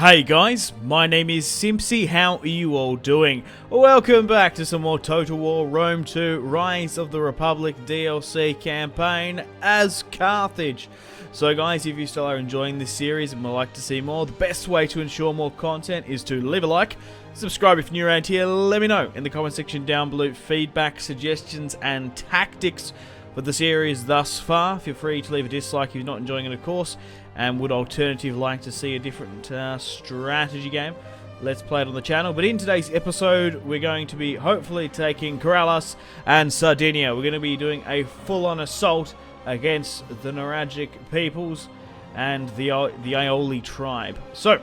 Hey guys, my name is Simpzy. How are you all doing? Welcome back to some more Total War Rome 2 Rise of the Republic DLC campaign as Carthage. So guys, if you still are enjoying this series and would like to see more, the best way to ensure more content is to leave a like, subscribe if you're new around here, let me know in the comment section down below feedback, suggestions and tactics for the series thus far. Feel free to leave a dislike if you're not enjoying it, of course, and would alternatively like to see a different strategy game. Let's play it on the channel. But in today's episode, we're going to be hopefully taking Corrales and Sardinia. We're going to be doing a full-on assault against the Nuragic peoples and the Aioli tribe. So,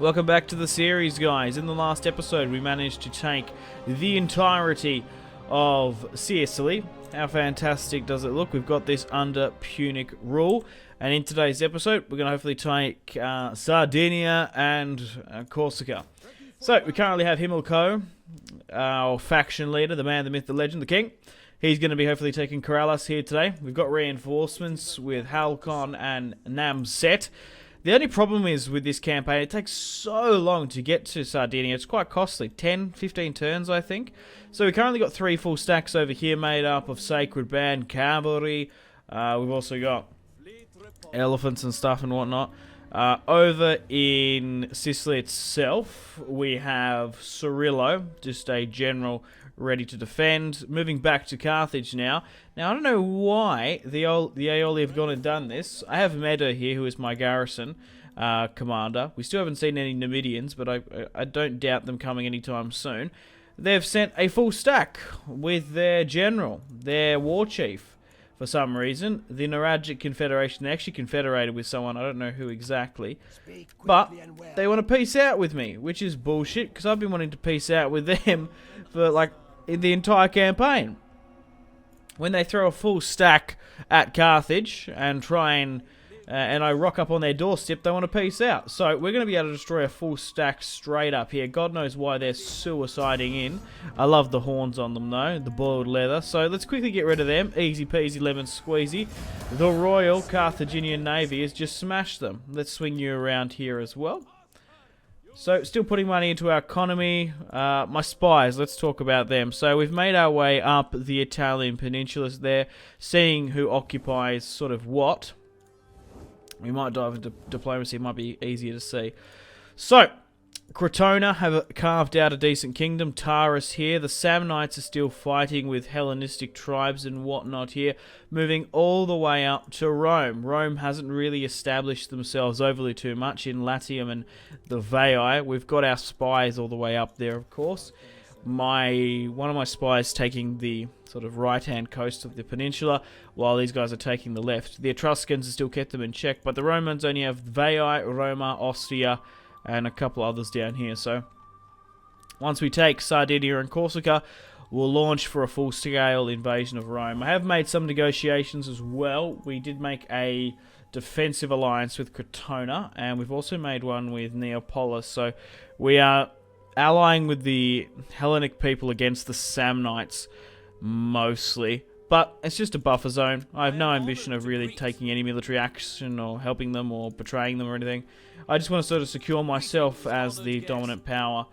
welcome back to the series, guys. In the last episode, we managed to take the entirety of Sicily. How fantastic does it look? We've got this under Punic rule. And in today's episode, we're going to hopefully take Sardinia and Corsica. So, we currently have Himilco, our faction leader, the man, the myth, the legend, the king. He's going to be hopefully taking Corrales here today. We've got reinforcements with Halcon and Namset. The only problem is with this campaign, it takes so long to get to Sardinia. It's quite costly. 10, 15 turns, I think. So we currently got 3 full stacks over here made up of Sacred Band, Cavalry. We've also got elephants and stuff and whatnot. Over in Sicily itself, we have Cirillo, just a general ready to defend. Moving back to Carthage now. Now, I don't know why the Aioli have gone and done this. I have Medda here, who is my garrison commander. We still haven't seen any Numidians, but I don't doubt them coming anytime soon. They've sent a full stack with their general, their war chief. For some reason, the Nuragic Confederation actually confederated with someone, I don't know who exactly, but they want to peace out with me, which is bullshit, because I've been wanting to peace out with them for, like, in the entire campaign. When they throw a full stack at Carthage and try and I rock up on their doorstep, they want to peace out. So we're going to be able to destroy a full stack straight up here. God knows why they're suiciding in. I love the horns on them though, the boiled leather. So let's quickly get rid of them. Easy peasy lemon squeezy. The Royal Carthaginian Navy has just smashed them. Let's swing you around here as well. So, still putting money into our economy. My spies, let's talk about them. So, we've made our way up the Italian peninsulas there, seeing who occupies sort of what. We might dive into diplomacy, it might be easier to see. So, Crotona have carved out a decent kingdom. Taurus here. The Samnites are still fighting with Hellenistic tribes and whatnot here. Moving all the way up to Rome. Rome hasn't really established themselves overly too much in Latium and the Veii. We've got our spies all the way up there, of course. One of my spies taking the sort of right-hand coast of the peninsula, while these guys are taking the left. The Etruscans have still kept them in check, but the Romans only have Veii, Roma, Ostia, and a couple others down here. So once we take Sardinia and Corsica, we'll launch for a full-scale invasion of Rome. I have made some negotiations as well. We did make a defensive alliance with Crotona, and we've also made one with Neapolis. So we are allying with the Hellenic people against the Samnites, mostly. But it's just a buffer zone. I have no ambition of really taking any military action or helping them or betraying them or anything. I just want to sort of secure myself as the dominant power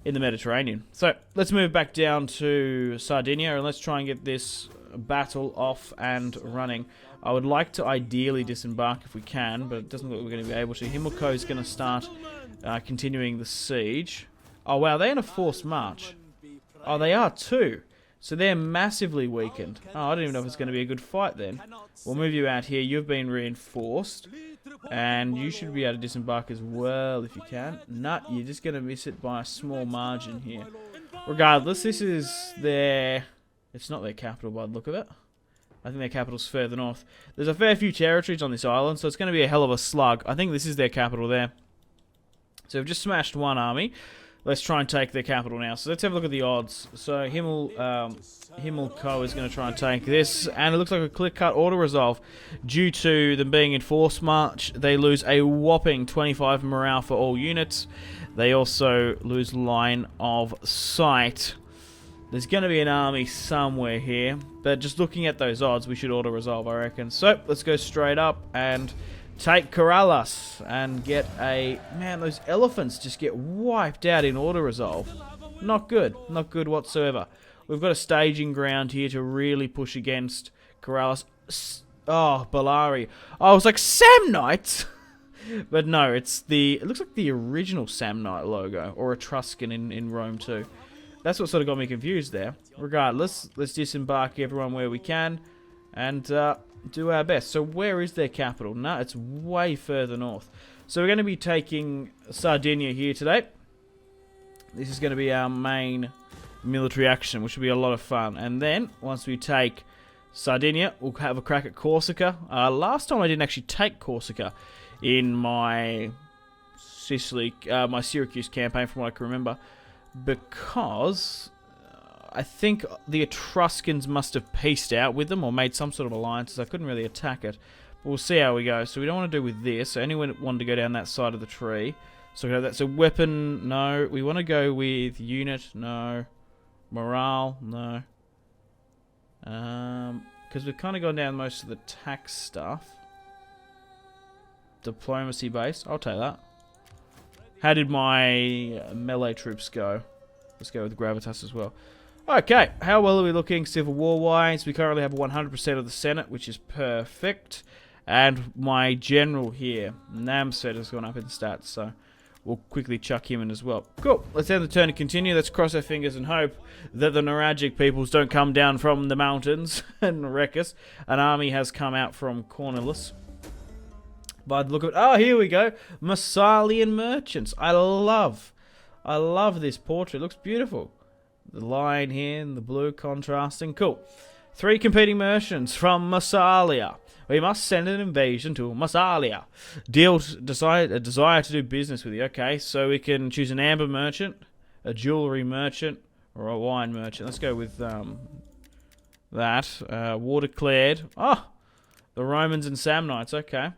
in the Mediterranean. So let's move back down to Sardinia and let's try and get this battle off and running. I would like to ideally disembark if we can, but it doesn't look like we're going to be able to. Himilco is going to start continuing the siege. Oh wow, they're in a forced march. Oh, they are too. So they're massively weakened. Oh, I don't even know if it's going to be a good fight then. We'll move you out here. You've been reinforced. And you should be able to disembark as well if you can. Nut, you're just going to miss it by a small margin here. Regardless, this is their... It's not their capital by the look of it. I think their capital's further north. There's a fair few territories on this island, so it's going to be a hell of a slug. I think this is their capital there. So we've just smashed one army. Let's try and take their capital now. So let's have a look at the odds. So Himilco is going to try and take this. And it looks like a clear-cut auto-resolve. Due to them being in forced march, they lose a whopping 25 morale for all units. They also lose line of sight. There's going to be an army somewhere here. But just looking at those odds, we should auto-resolve, I reckon. So let's go straight up and take Corrales and get a... Man, those elephants just get wiped out in auto-resolve. Not good. Not good whatsoever. We've got a staging ground here to really push against Corrales. Oh, Bellari. Oh, I was like, Samnites? But no, it's the... It looks like the original Samnite logo. Or Etruscan in Rome too. That's what sort of got me confused there. Regardless, let's disembark everyone where we can. And do our best. So where is their capital? No, it's way further north. So we're going to be taking Sardinia here today. This is going to be our main military action, which will be a lot of fun. And then, once we take Sardinia, we'll have a crack at Corsica. Last time I didn't actually take Corsica in my my Syracuse campaign, from what I can remember, because I think the Etruscans must have peaced out with them or made some sort of alliances. I couldn't really attack it. But we'll see how we go. So we don't want to do with this. I only wanted to go down that side of the tree. So we have that. So weapon, no. We want to go with unit, no. Morale, no. Because we've kind of gone down most of the tax stuff. Diplomacy base, I'll take that. How did my melee troops go? Let's go with Gravitas as well. Okay, how well are we looking Civil War-wise? We currently have 100% of the Senate, which is perfect. And my general here, Namset, has gone up in stats, so we'll quickly chuck him in as well. Cool, let's end the turn and continue. Let's cross our fingers and hope that the Nuragic peoples don't come down from the mountains and wreck us. An army has come out from Corrales. By the look of it, oh, here we go. Massalian merchants. I love this portrait. It looks beautiful. The line here and the blue contrasting. Cool. 3 competing merchants from Massalia. We must send an invasion to Massalia. A desire to do business with you. Okay, so we can choose an amber merchant, a jewelry merchant, or a wine merchant. Let's go with that. War declared. Oh, the Romans and Samnites. Okay.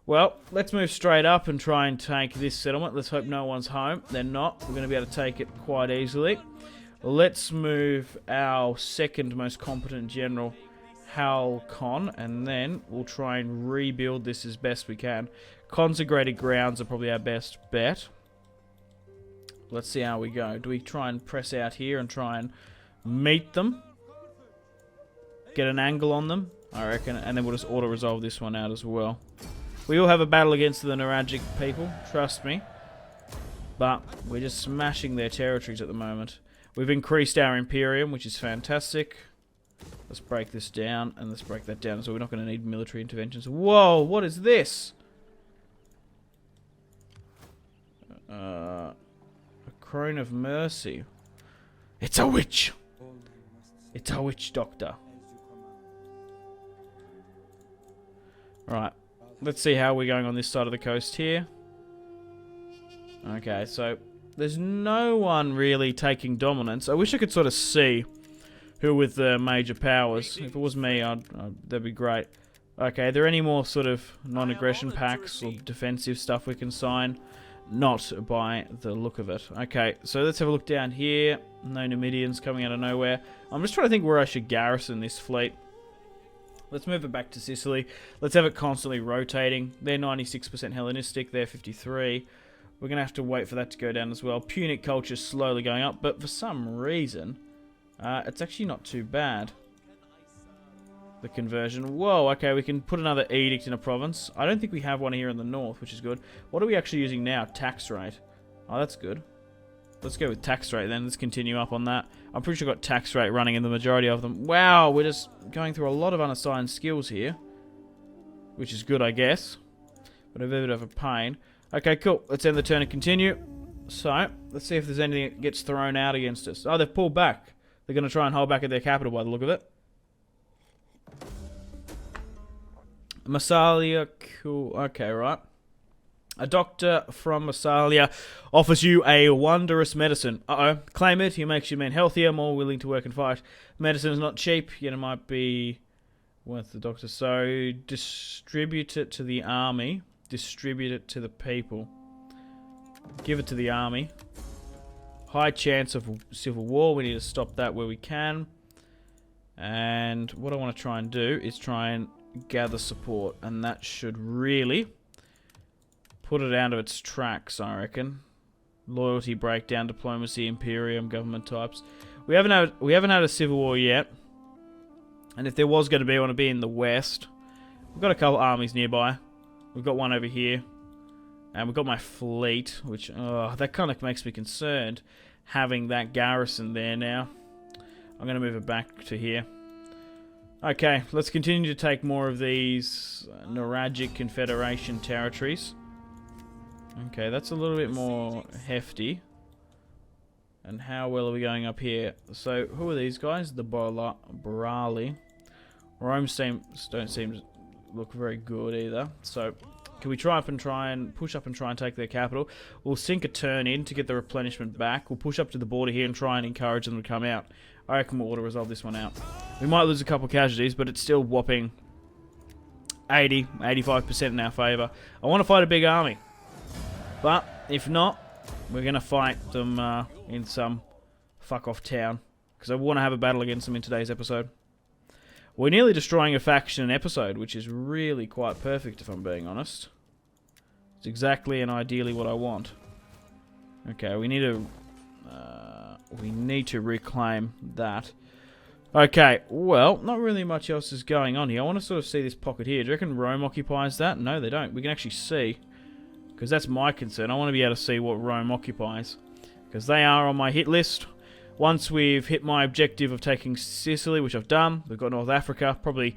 Well, let's move straight up and try and take this settlement. Let's hope no one's home. They're not. We're going to be able to take it quite easily. Let's move our second most competent general, Halcon, and then we'll try and rebuild this as best we can. Consecrated grounds are probably our best bet. Let's see how we go. Do we try and press out here and try and meet them? Get an angle on them, I reckon, and then we'll just auto-resolve this one out as well. We all have a battle against the Nuragic people, trust me. But we're just smashing their territories at the moment. We've increased our Imperium, which is fantastic. Let's break this down, and let's break that down, so we're not going to need military interventions. Whoa, what is this? A Crone of Mercy. It's a witch! It's a witch doctor. Right, let's see how we're going on this side of the coast here. Okay, so there's no one really taking dominance. I wish I could sort of see who with the major powers. If it was me, that'd be great. Okay, are there any more sort of non-aggression pacts or defensive stuff we can sign? Not by the look of it. Okay, so let's have a look down here. No Numidians coming out of nowhere. I'm just trying to think where I should garrison this fleet. Let's move it back to Sicily. Let's have it constantly rotating. They're 96% Hellenistic. They're 53. We're going to have to wait for that to go down as well. Punic culture is slowly going up, but for some reason, it's actually not too bad. The conversion. Whoa, okay, we can put another edict in a province. I don't think we have one here in the north, which is good. What are we actually using now? Tax rate. Oh, that's good. Let's go with tax rate then. Let's continue up on that. I'm pretty sure I've got tax rate running in the majority of them. Wow, we're just going through a lot of unassigned skills here. Which is good, I guess. But a bit of a pain. Okay, cool. Let's end the turn and continue. So, let's see if there's anything that gets thrown out against us. Oh, they've pulled back. They're going to try and hold back at their capital by the look of it. Massalia, cool. Okay, right. A doctor from Massalia offers you a wondrous medicine. Uh-oh. Claim it. He makes your men healthier, more willing to work and fight. Medicine is not cheap, yet it might be worth the doctor. So, distribute it to the army. Distribute it to the people. Give it to the army. High chance of civil war. We need to stop that where we can. And what I want to try and do is try and gather support. And that should really put it out of its tracks, I reckon. Loyalty breakdown, diplomacy, imperium, government types. We haven't had a civil war yet. And if there was going to be one, it'd be in the west. We've got a couple armies nearby. We've got one over here. And we've got my fleet, which that kind of makes me concerned, having that garrison there now. I'm going to move it back to here. Okay, let's continue to take more of these Nuragic Confederation territories. Okay, that's a little bit more hefty. And how well are we going up here? So, who are these guys? The Borali. Rome don't seem to look very good either. So, can we try and push up and try and take their capital? We'll sink a turn in to get the replenishment back. We'll push up to the border here and try and encourage them to come out. I reckon we'll auto-resolve this one out. We might lose a couple casualties, but it's still whopping 85% in our favour. I want to fight a big army. But, if not, we're going to fight them in some fuck-off town. Because I want to have a battle against them in today's episode. We're nearly destroying a faction an episode, which is really quite perfect if I'm being honest. It's exactly and ideally what I want. Okay, we need to reclaim that. Okay, well, not really much else is going on here. I want to sort of see this pocket here. Do you reckon Rome occupies that? No, they don't. We can actually see. Because that's my concern. I want to be able to see what Rome occupies. Because they are on my hit list. Once we've hit my objective of taking Sicily, which I've done, we've got North Africa, probably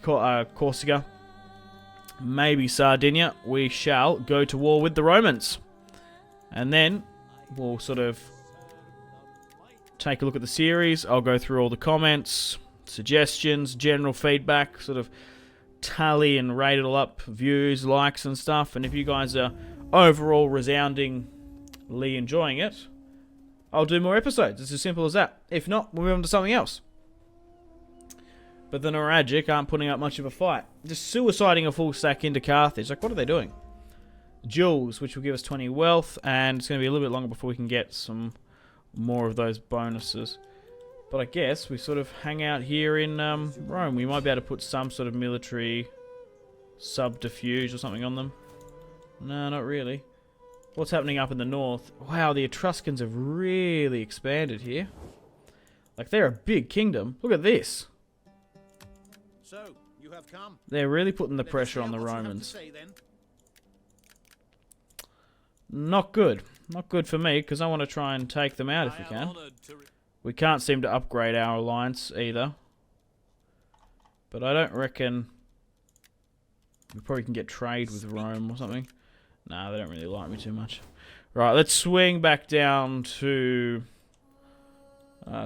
Corsica, maybe Sardinia, we shall go to war with the Romans. And then we'll sort of take a look at the series. I'll go through all the comments, suggestions, general feedback, sort of tally and rate it all up, views, likes and stuff. And if you guys are overall resoundingly enjoying it, I'll do more episodes. It's as simple as that. If not, we'll move on to something else. But the Nuragic aren't putting up much of a fight. Just suiciding a full stack into Carthage. Like, what are they doing? Jewels, which will give us 20 wealth, and it's going to be a little bit longer before we can get some more of those bonuses. But I guess we sort of hang out here in Rome. We might be able to put some sort of military subterfuge or something on them. No, not really. What's happening up in the north? Wow, the Etruscans have really expanded here. Like, they're a big kingdom. Look at this. So, you have come. They're really putting the pressure on the Romans. Not good. Not good for me, because I want to try and take them out if we can. We can't seem to upgrade our alliance either. But I don't reckon we probably can get trade with Rome or something. Nah, they don't really like me too much. Right, let's swing back down to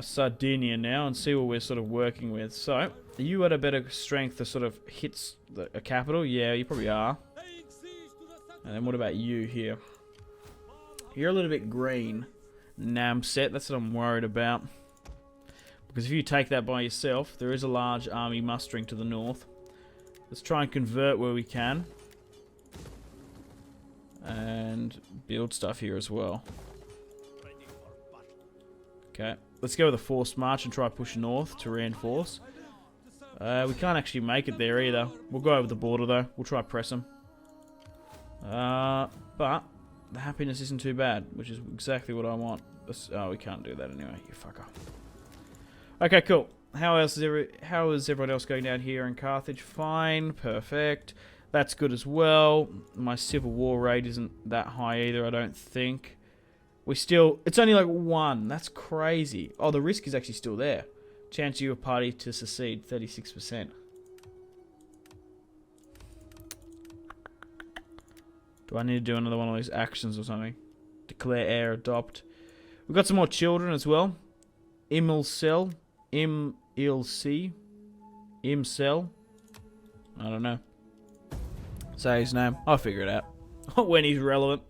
Sardinia now and see what we're sort of working with. So, are you at a better strength to sort of hit a capital? Yeah, you probably are. And then what about you here? You're a little bit green. Namset, that's what I'm worried about. Because if you take that by yourself, there is a large army mustering to the north. Let's try and convert where we can. And build stuff here as well. Okay, let's go with a forced march and try push north to reinforce. We can't actually make it there either. We'll go over the border though. We'll try press them. But the happiness isn't too bad, which is exactly what I want. Oh, we can't do that anyway, you fucker. Okay, cool. How is everyone else going down here in Carthage? Fine, perfect. That's good as well. My civil war rate isn't that high either, I don't think. It's only like 1. That's crazy. Oh, the risk is actually still there. Chance of your party to secede, 36%. Do I need to do another one of those actions or something? Declare heir, adopt. We've got some more children as well. Imilcel. Imilc. Imcel. I don't know. Say his name. I'll figure it out. When he's relevant.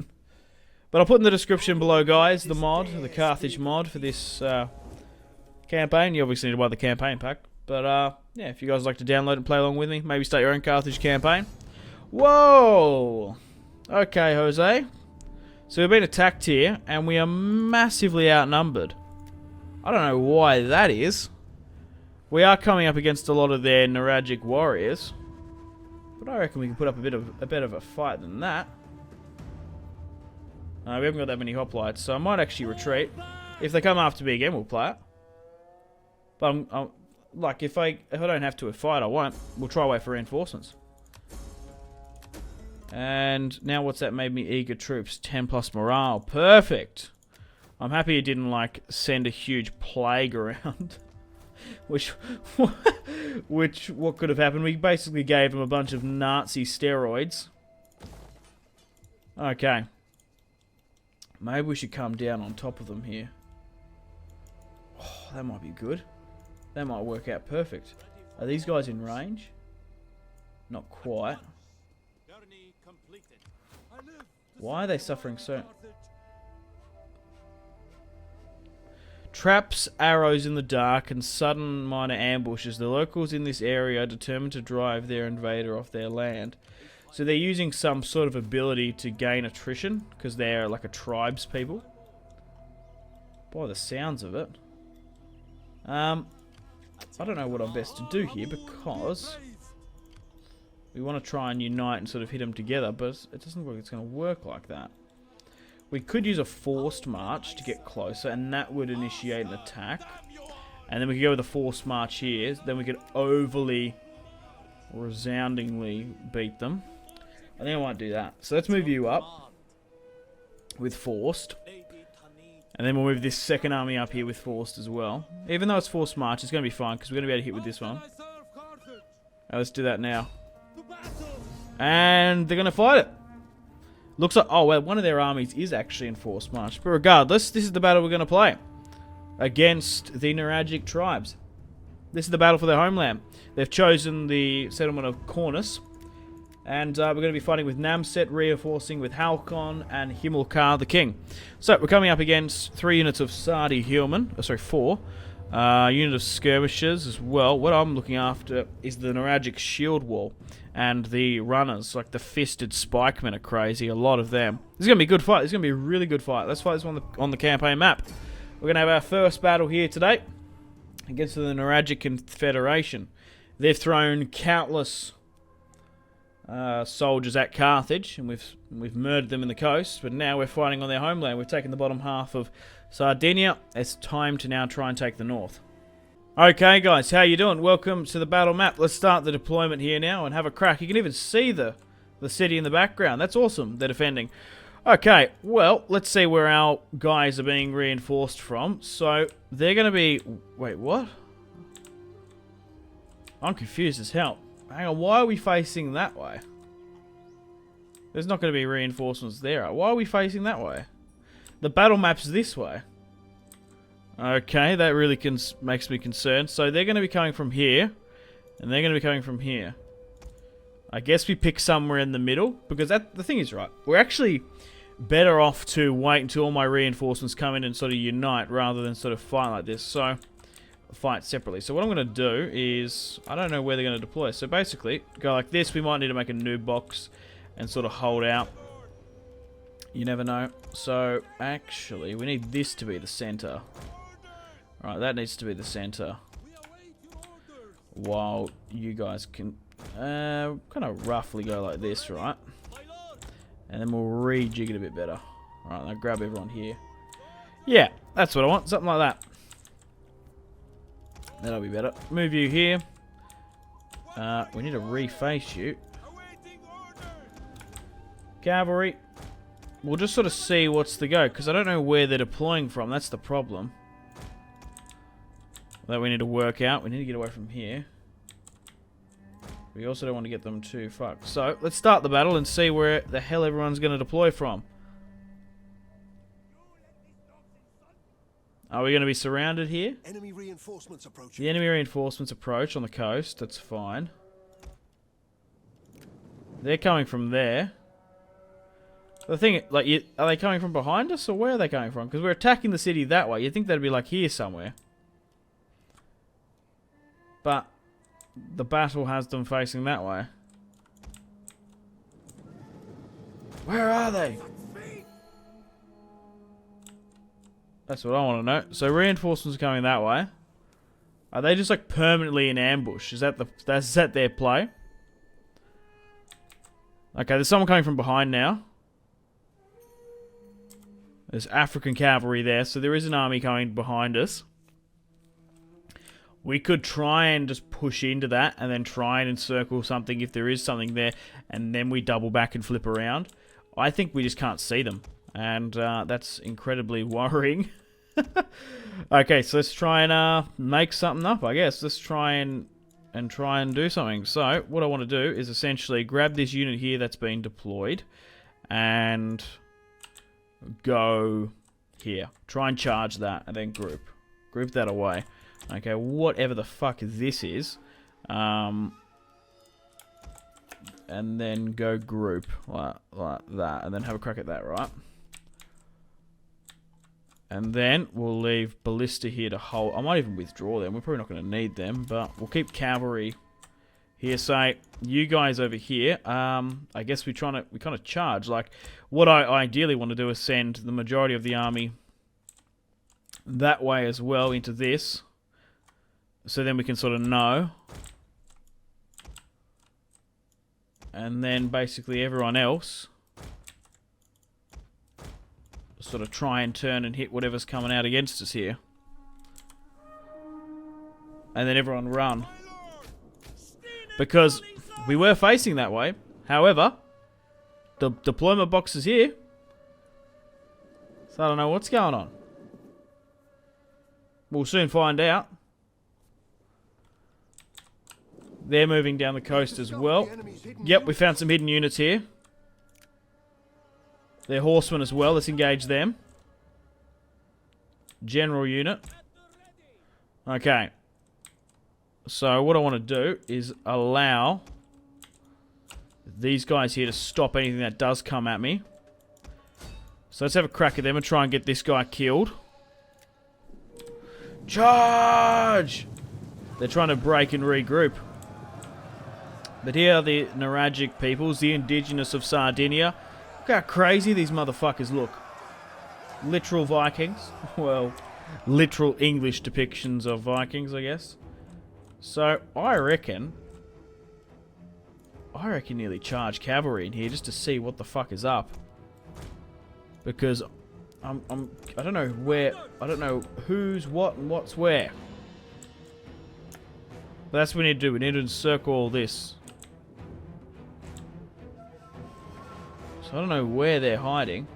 But I'll put in the description below, guys, the mod, the Carthage mod for this campaign. You obviously need to buy the campaign pack. But, yeah, if you guys like to download and play along with me, maybe start your own Carthage campaign. Whoa! Okay, Jose. So we've been attacked here, and we are massively outnumbered. I don't know why that is. We are coming up against a lot of their Nuragic warriors. But I reckon we can put up a bit of a fight than that. We haven't got that many hoplites, so I might actually retreat. If they come after me again, we'll play it. But I'm like, if I don't have to fight, I won't. We'll try wait for reinforcements. And now what's that made me? Eager troops, 10 plus morale. Perfect. I'm happy it didn't like send a huge plague around. Which what could have happened? We basically gave them a bunch of Nazi steroids. Okay. Maybe we should come down on top of them here. Oh, that might be good. That might work out perfect. Are these guys in range? Not quite. Why are they suffering so? Traps, arrows in the dark, and sudden minor ambushes. The locals in this area are determined to drive their invader off their land. So they're using some sort of ability to gain attrition, because they're like a tribes people. By the sounds of it. I don't know what I'm best to do here, because we want to try and unite and sort of hit them together, but it doesn't look like it's going to work like that. We could use a forced march to get closer, and that would initiate an attack. And then we could go with a forced march here. Then we could overly, resoundingly beat them. I think I might do that. So let's move you up with forced. And then we'll move this second army up here with forced as well. Even though it's forced march, it's going to be fine, because we're going to be able to hit with this one. Let's do that now. And they're going to fight it. Looks like, oh well, one of their armies is actually in forced march. But regardless, this is the battle we're going to play. Against the Nuragic tribes. This is the battle for their homeland. They've chosen the settlement of Cornus. And we're going to be fighting with Namset, reinforcing with Halcon and Himilcar the King. So, we're coming up against 3 units of Sardi Hillmen. Oh, sorry, 4. Unit of skirmishers as well. What I'm looking after is the Nuragic shield wall. And the runners, like the fisted spikemen, are crazy. A lot of them. This is going to be a good fight. This is going to be a really good fight. Let's fight this one on the campaign map. We're going to have our first battle here today against the Nuragic Confederation. They've thrown countless soldiers at Carthage, and we've murdered them in the coast. But now we're fighting on their homeland. We've taken the bottom half of Sardinia. It's time to now try and take the north. Okay guys, how you doing? Welcome to the battle map. Let's start the deployment here now and have a crack. You can even see the city in the background. That's awesome. They're defending. Okay, well, let's see where our guys are being reinforced from. So, they're going to be... Wait, what? I'm confused as hell. Hang on, why are we facing that way? There's not going to be reinforcements there. Why are we facing that way? The battle map's this way. Okay, that really makes me concerned. So they're going to be coming from here, and they're going to be coming from here. I guess we pick somewhere in the middle, because the thing is, right, we're actually better off to wait until all my reinforcements come in and sort of unite, rather than sort of fight like this. So, fight separately. So what I'm going to do is, I don't know where they're going to deploy. So basically, go like this. We might need to make a new box and sort of hold out. You never know. So, actually, we need this to be the center. Right, that needs to be the center. While you guys can kind of roughly go like this, right? And then we'll rejig it a bit better. Right, I'll grab everyone here. Yeah, that's what I want. Something like that. That'll be better. Move you here. We need to reface you. Cavalry. We'll just sort of see what's the go, because I don't know where they're deploying from. That's the problem. That we need to work out. We need to get away from here. We also don't want to get them too fucked. So, let's start the battle and see where the hell everyone's going to deploy from. Are we going to be surrounded here? Enemy reinforcements approaching. The enemy reinforcements approach on the coast. That's fine. They're coming from there. The thing, like, are they coming from behind us, or where are they coming from? Because we're attacking the city that way. You'd think they'd be, like, here somewhere. But the battle has them facing that way. Where are they? That's what I want to know. So reinforcements are coming that way. Are they just like permanently in ambush? Is that their play? Okay, there's someone coming from behind now. There's African cavalry there, so there is an army coming behind us. We could try and just push into that and then try and encircle something if there is something there, and then we double back and flip around. I think we just can't see them, and that's incredibly worrying. Okay, so let's try and make something up, I guess. Let's try and do something. So what I want to do is essentially grab this unit here that's been deployed and go here. Try and charge that and then group that away. Okay, whatever the fuck this is. And then go group like that, and then have a crack at that, right? And then we'll leave ballista here to hold. I might even withdraw them. We're probably not going to need them, but we'll keep cavalry here. Say you guys over here. I guess we kind of charge. Like what I ideally want to do is send the majority of the army that way as well into this, so then we can sort of know. And then basically everyone else sort of try and turn and hit whatever's coming out against us here. And then everyone run. Because we were facing that way. However, the deployment box is here. So I don't know what's going on. We'll soon find out. They're moving down the coast as well. Yep, we found some hidden units here. They're horsemen as well. Let's engage them. General unit. Okay. So what I want to do is allow these guys here to stop anything that does come at me. So let's have a crack at them and try and get this guy killed. Charge! They're trying to break and regroup. But here are the Naragic peoples, the indigenous of Sardinia. Look how crazy these motherfuckers look. Literal Vikings. Well, literal English depictions of Vikings, I guess. So, I reckon nearly charge cavalry in here just to see what the fuck is up. Because I don't know where, I don't know who's what and what's where. But that's what we need to do. We need to encircle all this. So I don't know where they're hiding.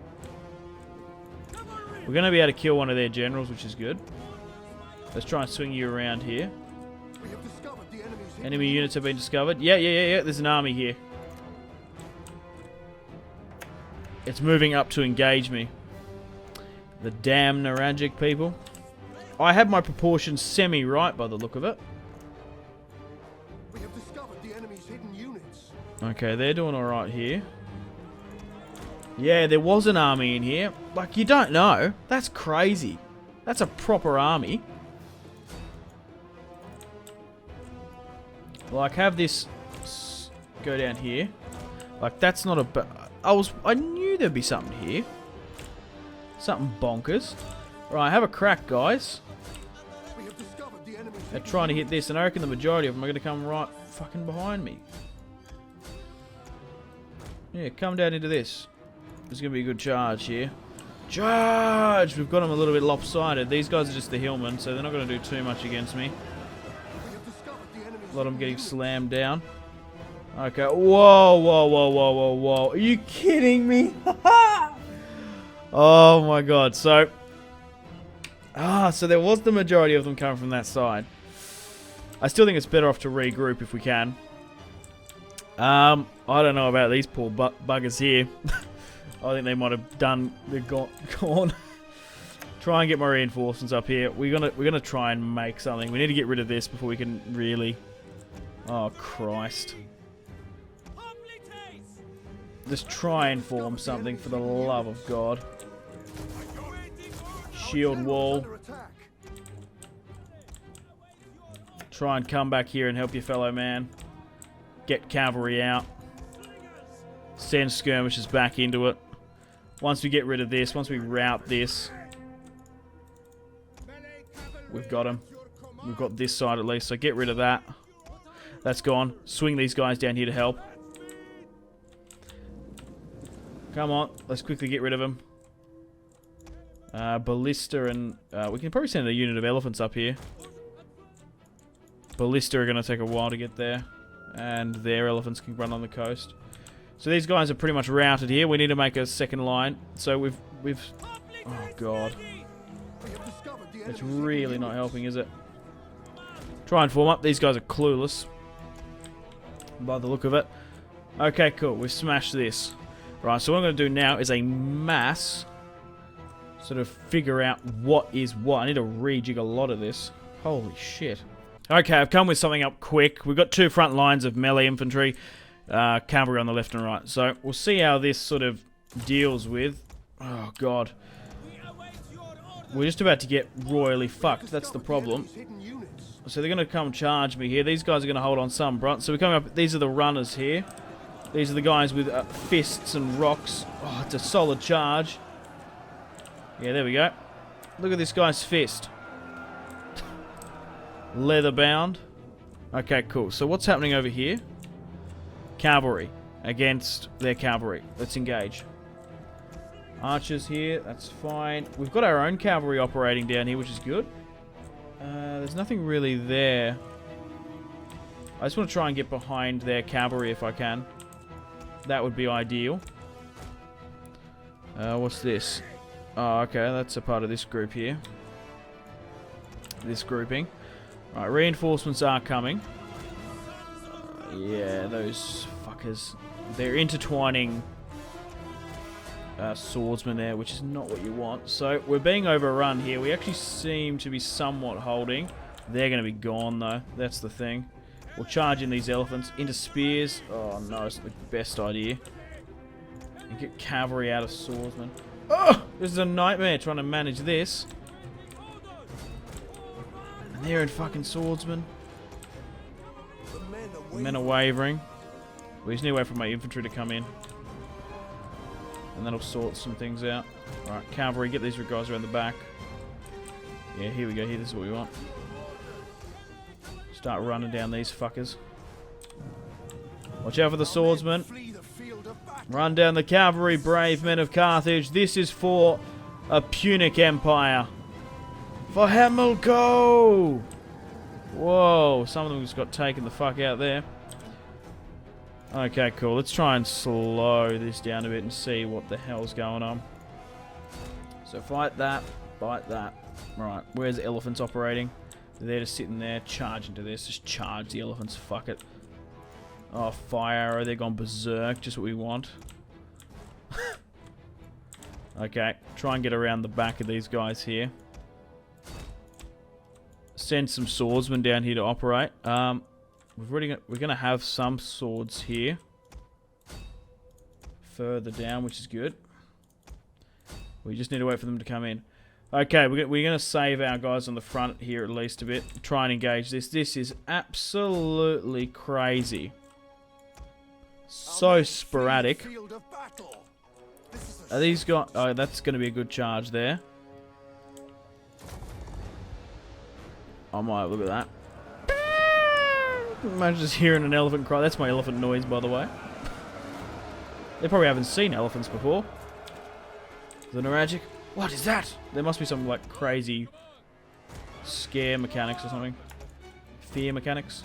We're going to be able to kill one of their generals, which is good. Let's try and swing you around here. Enemy units have been discovered. Yeah. There's an army here. It's moving up to engage me. The damn Naragic people. I have my proportions semi-right by the look of it. We have discovered the enemy's hidden units. Okay, they're doing alright here. Yeah, there was an army in here. Like, you don't know. That's crazy. That's a proper army. Like, have this go down here. Like, that's not a... I knew there'd be something here. Something bonkers. Right, have a crack, guys. They're trying to hit this, and I reckon the majority of them are going to come right fucking behind me. Yeah, come down into this. There's going to be a good charge here. Charge! We've got them a little bit lopsided. These guys are just the hillmen, so they're not going to do too much against me. A lot of them getting slammed down. Okay. Whoa. Are you kidding me? Oh my god. So there was the majority of them coming from that side. I still think it's better off to regroup if we can. I don't know about these poor buggers here. I think they might have done. They're gone. Try and get my reinforcements up here. We're gonna try and make something. We need to get rid of this before we can really. Oh Christ! Just try and form something for the love of God. Shield wall. Try and come back here and help your fellow man. Get cavalry out. Send skirmishers back into it. Once we get rid of this, once we rout this, we've got them. We've got this side at least, so get rid of that. That's gone. Swing these guys down here to help. Come on, let's quickly get rid of them. Ballista and... we can probably send a unit of elephants up here. Ballista are going to take a while to get there. And their elephants can run on the coast. So these guys are pretty much routed here. We need to make a second line. So we've... Oh, God. It's really not helping, is it? Try and form up. These guys are clueless. By the look of it. Okay, cool. We've smashed this. Right, so what I'm going to do now is a mass... sort of figure out what is what. I need to rejig a lot of this. Holy shit. Okay, I've come with something up quick. We've got two front lines of melee infantry. Cavalry on the left and right. So we'll see how this sort of deals with... Oh, God. We're just about to get royally fucked. That's the problem. So they're going to come charge me here. These guys are going to hold on some brunt. So we're coming up... These are the runners here. These are the guys with fists and rocks. Oh, it's a solid charge. Yeah, there we go. Look at this guy's fist. Leather bound. Okay, cool. So what's happening over here? Cavalry against their cavalry. Let's engage. Archers here. That's fine. We've got our own cavalry operating down here, which is good. There's nothing really there. I just want to try and get behind their cavalry if I can. That would be ideal. What's this? Oh, okay, that's a part of this group here. This grouping. Right, reinforcements are coming. Yeah, those fuckers. They're intertwining swordsmen there, which is not what you want. So, we're being overrun here. We actually seem to be somewhat holding. They're going to be gone, though. That's the thing. We'll charge in these elephants into spears. Oh, no, it's not the best idea. And get cavalry out of swordsmen. Oh! This is a nightmare trying to manage this. And they're in fucking swordsmen. The men are wavering. We just need to wait for my infantry to come in. And that'll sort some things out. Alright, cavalry, get these guys around the back. Yeah, here we go. Here, this is what we want. Start running down these fuckers. Watch out for the swordsmen. Run down the cavalry, brave men of Carthage. This is for a Punic Empire. For Hamilco! Whoa, some of them just got taken the fuck out there. Okay, cool. Let's try and slow this down a bit and see what the hell's going on. So fight that, fight that. Right, where's the elephants operating? They're just sitting there, charge into this. Just charge the elephants, fuck it. Oh, fire arrow, they're gone berserk, just what we want. Okay, try and get around the back of these guys here. Send some swordsmen down here to operate. We're going to have some swords here. Further down, which is good. We just need to wait for them to come in. Okay, we're going to save our guys on the front here at least a bit. Try and engage this. This is absolutely crazy. So sporadic. Are these guys... Oh, that's going to be a good charge there. Oh my, look at that. Imagine just hearing an elephant cry. That's my elephant noise, by the way. They probably haven't seen elephants before. The Nuragic. What is that? There must be some, like, crazy scare mechanics or something. Fear mechanics.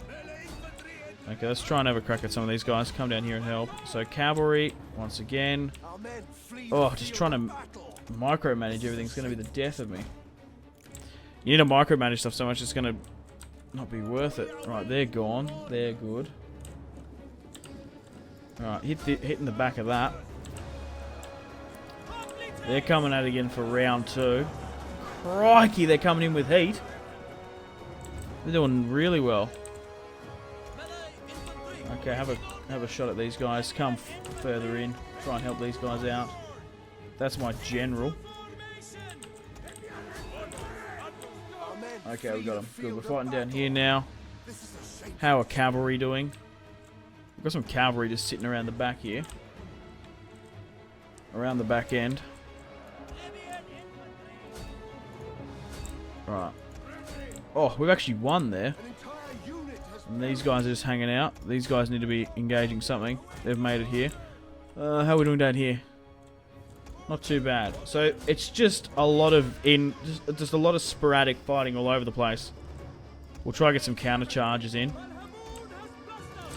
Okay, let's try and have a crack at some of these guys. Come down here and help. So, cavalry, once again. Oh, just trying to micromanage everything's going to be the death of me. You need to micromanage stuff so much it's going to not be worth it. Right, they're gone. They're good. Alright, hitting the back of that. They're coming at it again for round 2. Crikey, they're coming in with heat. They're doing really well. Okay, have a shot at these guys. Come further in. Try and help these guys out. That's my general. Okay, we got them. Good, we're fighting down here now. How are cavalry doing? We've got some cavalry just sitting around the back here. Around the back end. Right. Oh, we've actually won there. And these guys are just hanging out. These guys need to be engaging something. They've made it here. How are we doing down here? Not too bad. So it's just a lot of just a lot of sporadic fighting all over the place. We'll try to get some counter charges in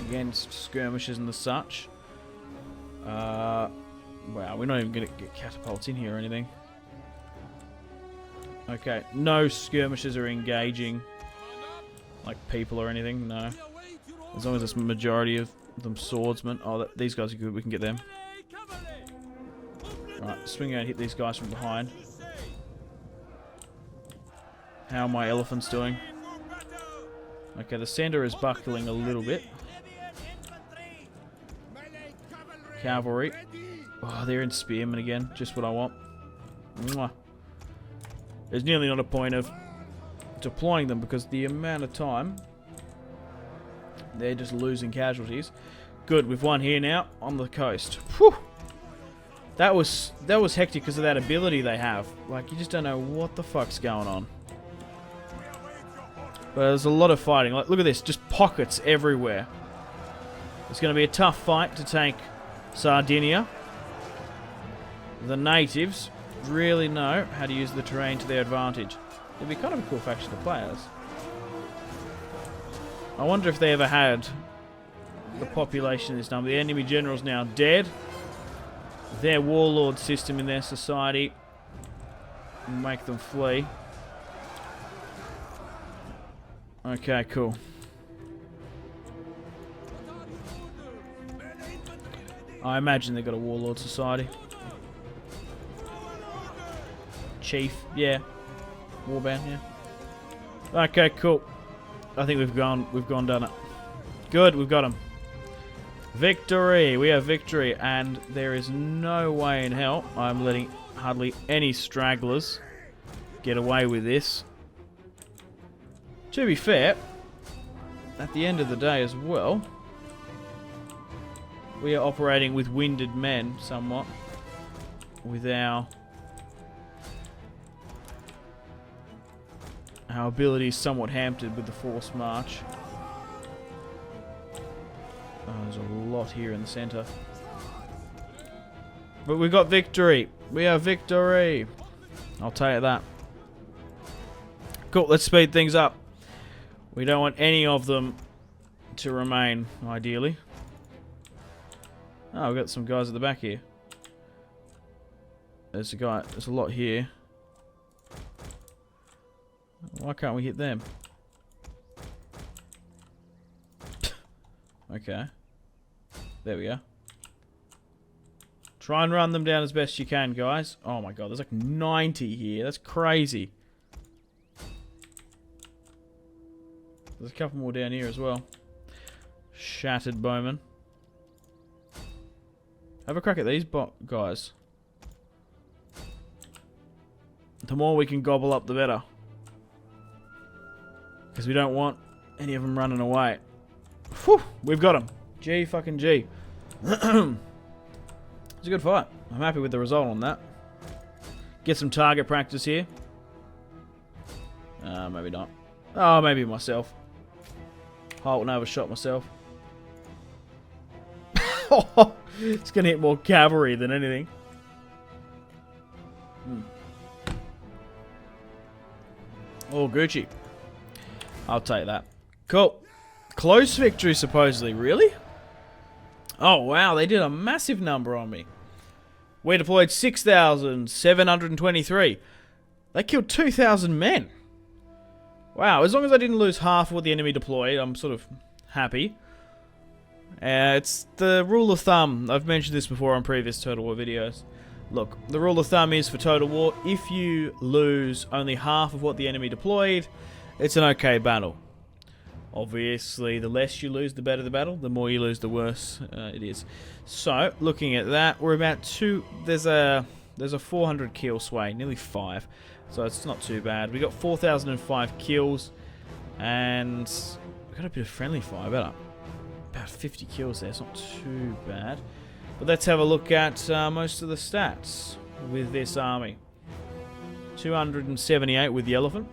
against skirmishes and the such. Wow, we're not even gonna get catapults in here or anything. Okay, no skirmishes are engaging like people or anything. No, as long as it's a majority of them swordsmen. Oh, these guys are good. We can get them. Right, swing out and hit these guys from behind. How are my elephants doing? Okay, the center is buckling a little bit. Cavalry. Oh, they're in spearmen again. Just what I want. Mwah. There's nearly not a point of deploying them because the amount of time they're just losing casualties. Good, we've won here now on the coast. Whew. That was hectic because of that ability they have. Like, you just don't know what the fuck's going on. But there's a lot of fighting. Like, look at this, just pockets everywhere. It's going to be a tough fight to take Sardinia. The natives really know how to use the terrain to their advantage. It'd be kind of a cool faction to play as. I wonder if they ever had the population this number. The enemy general's now dead. Their warlord system in their society will make them flee. Okay, cool. I imagine they've got a warlord society. Chief, yeah. Warband, yeah. Okay, cool. I think we've done it. Good, we've got him. Victory! We have victory, and there is no way in hell I'm letting hardly any stragglers get away with this. To be fair, at the end of the day as well, we are operating with winded men somewhat, with our abilities somewhat hampered with the forced march. Oh, there's a lot here in the center. But we got victory. We have victory. I'll tell you that. Cool, let's speed things up. We don't want any of them to remain, ideally. Oh, we've got some guys at the back here. There's a guy. There's a lot here. Why can't we hit them? Okay. There we go. Try and run them down as best you can, guys. Oh my god, there's like 90 here. That's crazy. There's a couple more down here as well. Shattered bowmen. Have a crack at these guys. The more we can gobble up, the better. Because we don't want any of them running away. Whew, we've got them. G fucking G. It's a good fight. I'm happy with the result on that. Get some target practice here. Maybe not. Oh, maybe myself. Halt and overshot myself. It's going to hit more cavalry than anything. Oh, Gucci. I'll take that. Cool. Close victory, supposedly. Really? Oh, wow. They did a massive number on me. We deployed 6,723. They killed 2,000 men. Wow. As long as I didn't lose half of what the enemy deployed, I'm sort of happy. It's the rule of thumb. I've mentioned this before on previous Total War videos. Look, the rule of thumb is for Total War, if you lose only half of what the enemy deployed, it's an okay battle. Obviously, the less you lose, the better the battle. The more you lose, the worse it is. So, looking at that, we're about there's a 400 kill sway, nearly 5. So it's not too bad. We got 4,005 kills, and we got a bit of friendly fire. About 50 kills there. It's not too bad. But let's have a look at most of the stats with this army. 278 with the elephant.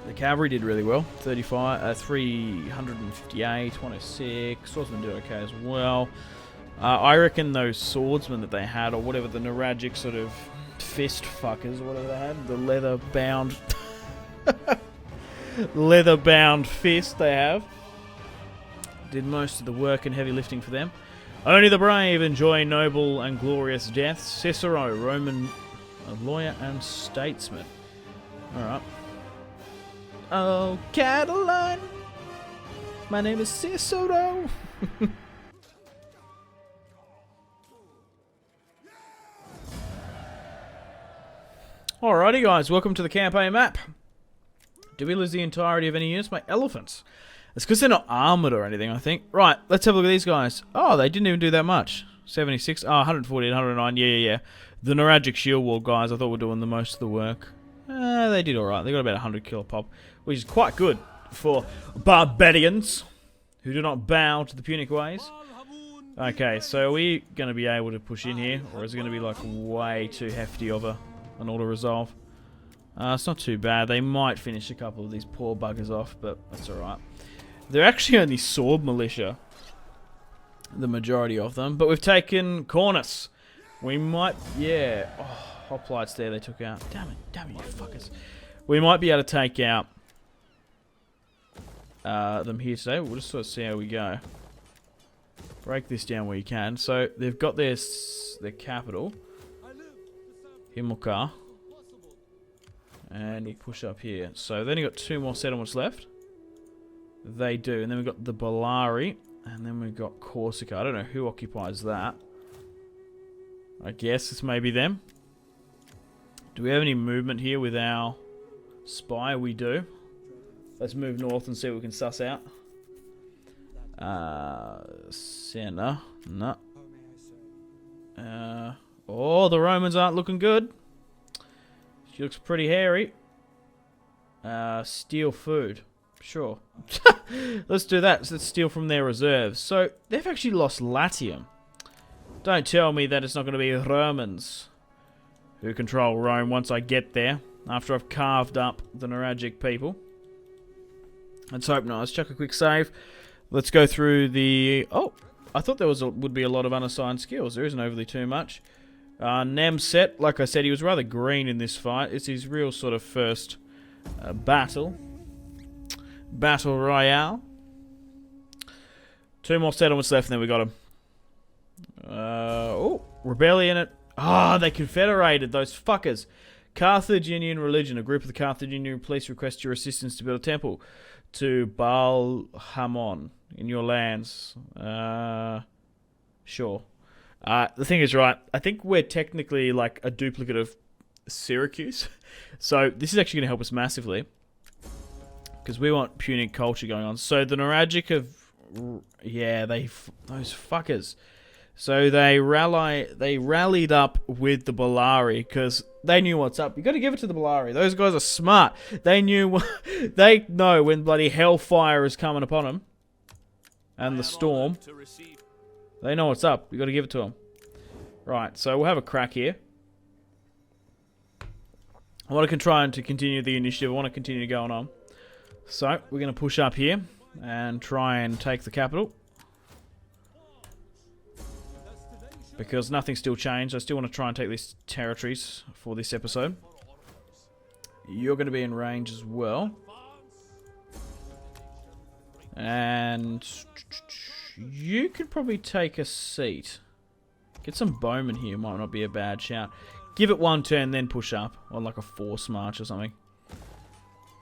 The cavalry did really well. 358, 106. Swordsmen do okay as well. I reckon those swordsmen that they had, or whatever, the Nuragic sort of fist fuckers, or whatever they had, the leather-bound... leather-bound fist they have, did most of the work and heavy lifting for them. Only the brave enjoy noble and glorious deaths. Cicero, Roman lawyer and statesman. Alright. Oh, Catalan! My name is Cicero! Alrighty guys, welcome to the campaign map. Did we lose the entirety of any units? My elephants. It's because they're not armoured or anything, I think. Right, let's have a look at these guys. Oh, they didn't even do that much. 76, 140, 109, yeah. The Nuragic shield wall guys, I thought were doing the most of the work. They did alright. They got about 100 kill a pop, which is quite good for barbarians who do not bow to the Punic ways. Okay, so are we going to be able to push in here, or is it going to be like way too hefty of an auto-resolve? It's not too bad. They might finish a couple of these poor buggers off, but that's alright. They're actually only sword militia, the majority of them, but we've taken Cornus. We might, yeah. Oh, hoplites there they took out. Damn it, you fuckers. We might be able to take out them here today. We'll just sort of see how we go. Break this down where you can. So they've got their capital, Himmelkar, and we'll push up here. So then you've got 2 more settlements left. They do, and then we've got the Bellari, and then we've got Corsica. I don't know who occupies that. I guess it's maybe them. Do we have any movement here with our spy? We do. Let's move north and see what we can suss out. Center. No. Oh, the Romans aren't looking good. She looks pretty hairy. Steal food. Sure. Let's do that. So let's steal from their reserves. So, they've actually lost Latium. Don't tell me that it's not going to be Romans who control Rome once I get there, after I've carved up the Nuragic people. Let's hope not. Let's chuck a quick save. Let's go through the... Oh, I thought there would be a lot of unassigned skills. There isn't overly too much. Nemset, like I said, he was rather green in this fight. It's his real sort of first battle. Battle Royale. 2 more settlements left and then we got him. Oh, rebellion. They confederated, those fuckers. Carthaginian religion. A group of the Carthaginian police request your assistance to build a temple to BAAL HAMMON in your lands. Sure. The thing is, right, I think we're technically like a duplicate of Syracuse. So this is actually going to help us massively, because we want Punic culture going on. So the Nuragic have... Yeah, those fuckers. So they rallied up with the Bellari because they knew what's up. You got to give it to the Bellari. Those guys are smart. They knew... They know when bloody hellfire is coming upon them. And the storm. They know what's up. You got to give it to them. Right, so we'll have a crack here. I want to try to continue the initiative. I want to continue going on. So, we're going to push up here and try and take the capital. Because nothing's still changed. I still want to try and take these territories for this episode. You're going to be in range as well. And you could probably take a seat. Get some bowmen here. Might not be a bad shout. Give it 1 turn, then push up. On like a force march or something.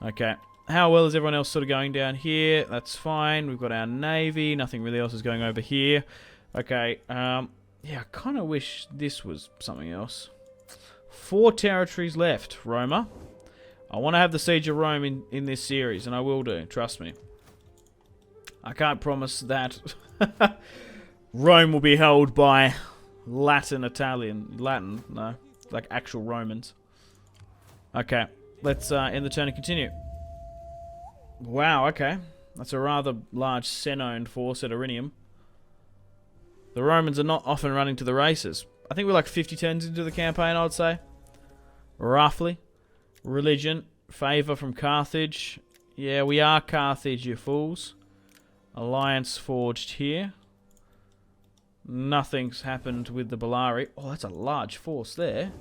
Okay. How well is everyone else sort of going down here? That's fine. We've got our navy. Nothing really else is going over here. Okay. Yeah, I kind of wish this was something else. 4 territories left, Roma. I want to have the Siege of Rome in this series, and I will do. Trust me. I can't promise that Rome will be held by Latin, no, like actual Romans. Okay, let's end the turn and continue. Wow, okay. That's a rather large Sen-owned force at Irinium. The Romans are not often running to the races. I think we're like 50 turns into the campaign, I'd say. Roughly. Religion. Favour from Carthage. Yeah, we are Carthage, you fools. Alliance forged here. nothing's happened with the Bellari. Oh, that's a large force there.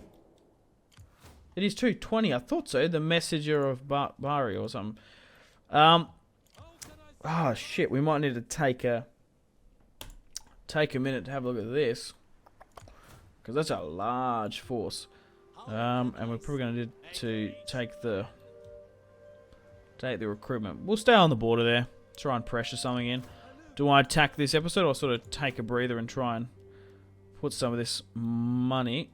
It is 220. I thought so. The Messenger of Bari or something. Oh shit. We might need to take a minute to have a look at this, because that's a large force. And we're probably going to need to take the recruitment. We'll stay on the border there. Try and pressure something in. Do I attack this episode, or sort of take a breather and try and put some of this money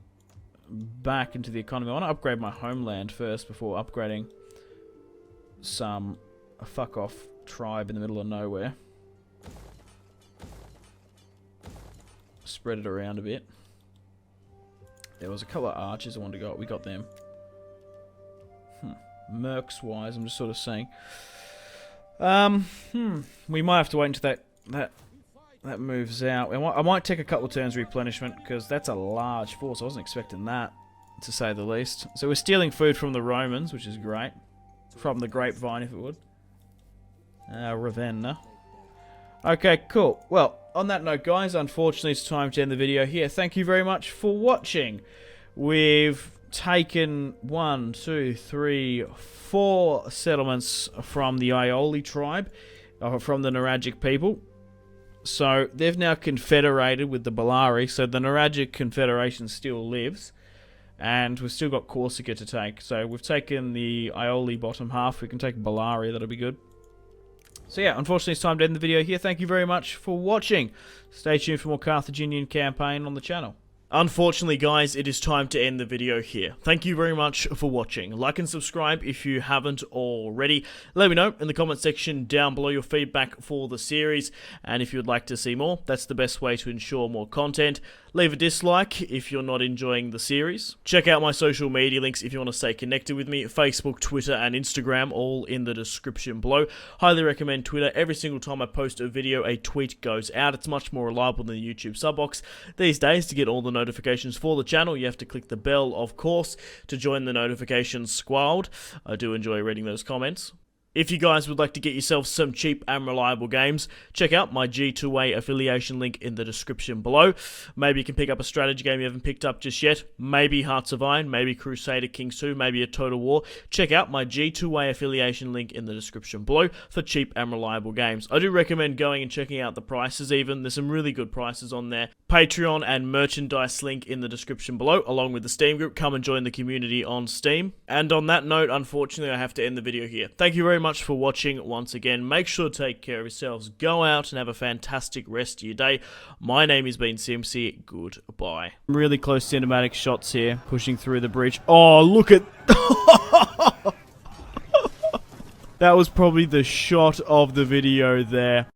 back into the economy? I want to upgrade my homeland first before upgrading a fuck off tribe in the middle of nowhere. Spread it around a bit. There was a couple of archers I wanted to go. We got them. Mercs wise, I'm just sort of saying. We might have to wait until that moves out. I might take a couple of turns replenishment, because that's a large force. I wasn't expecting that, to say the least. So we're stealing food from the Romans, which is great. From the grapevine, if it would. Ravenna. Okay, cool. Well, on that note, guys, unfortunately it's time to end the video here. Thank you very much for watching. We've taken 1, 2, 3, 4 settlements from the Aioli tribe, from the Nuragic people. So they've now confederated with the Bellari, so the Nuragic Confederation still lives, and we've still got Corsica to take. So we've taken the Aioli bottom half. We can take Bellari, that'll be good. So yeah, unfortunately it's time to end the video here. Thank you very much for watching. Stay tuned for more Carthaginian campaign on the channel. Unfortunately, guys, it is time to end the video here. Thank you very much for watching. Like and subscribe if you haven't already. Let me know in the comment section down below your feedback for the series, and if you'd like to see more, that's the best way to ensure more content. Leave a dislike if you're not enjoying the series. Check out my social media links if you want to stay connected with me. Facebook, Twitter, and Instagram, all in the description below. Highly recommend Twitter. Every single time I post a video, a tweet goes out. It's much more reliable than the YouTube sub box. These days, to get all the notifications for the channel, you have to click the bell, of course, to join the notifications squad. I do enjoy reading those comments. If you guys would like to get yourself some cheap and reliable games, check out my G2A affiliation link in the description below. Maybe you can pick up a strategy game you haven't picked up just yet. Maybe Hearts of Iron, maybe Crusader Kings 2, maybe a Total War. Check out my G2A affiliation link in the description below for cheap and reliable games. I do recommend going and checking out the prices even. There's some really good prices on there. Patreon and merchandise link in the description below, along with the Steam group. Come and join the community on Steam. And on that note, unfortunately, I have to end the video here. Thank you very much for watching once again. Make sure to take care of yourselves. Go out and have a fantastic rest of your day. My name has been Simpzy. Goodbye. Really close cinematic shots here, pushing through the bridge. Oh, look at... That was probably the shot of the video there.